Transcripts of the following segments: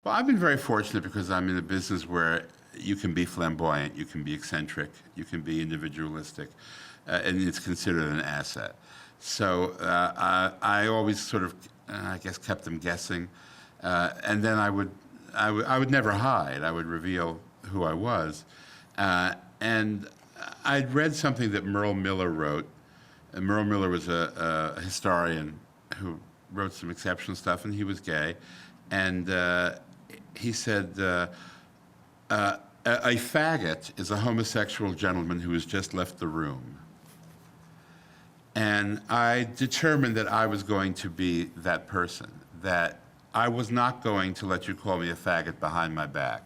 Well, I've been very fortunate because I'm in a business where you can be flamboyant, you can be eccentric, you can be individualistic, and it's considered an asset. So I always sort of, I guess, kept them guessing, and then I would never hide. I would reveal who I was, and I'd read something that Merle Miller wrote. And Merle Miller was a historian who wrote some exceptional stuff, and he was gay, and he said, a faggot is a homosexual gentleman who has just left the room. And I determined that I was going to be that person, that I was not going to let you call me a faggot behind my back.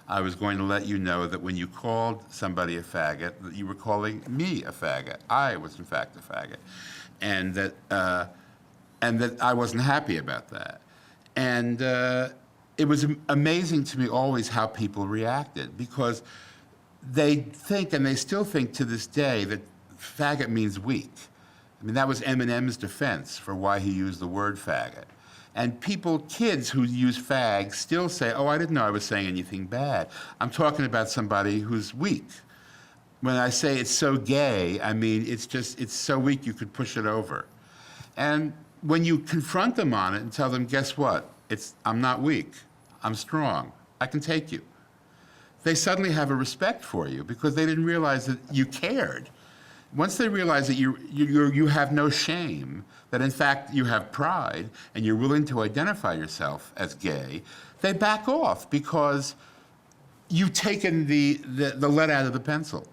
I was going to let you know that when you called somebody a faggot, that you were calling me a faggot. I was, in fact, a faggot. And that I wasn't happy about that. And it was amazing to me always how people reacted, because they think, and they still think to this day, that faggot means weak. I mean, that was Eminem's defense for why he used the word faggot. And kids who use fag still say, oh, I didn't know I was saying anything bad. I'm talking about somebody who's weak. When I say it's so gay, I mean, it's so weak you could push it over. And when you confront them on it and tell them, guess what? I'm not weak. I'm strong. I can take you. They suddenly have a respect for you because they didn't realize that you cared. Once they realize that you have no shame, that in fact you have pride and you're willing to identify yourself as gay, they back off because you've taken the lead out of the pencil.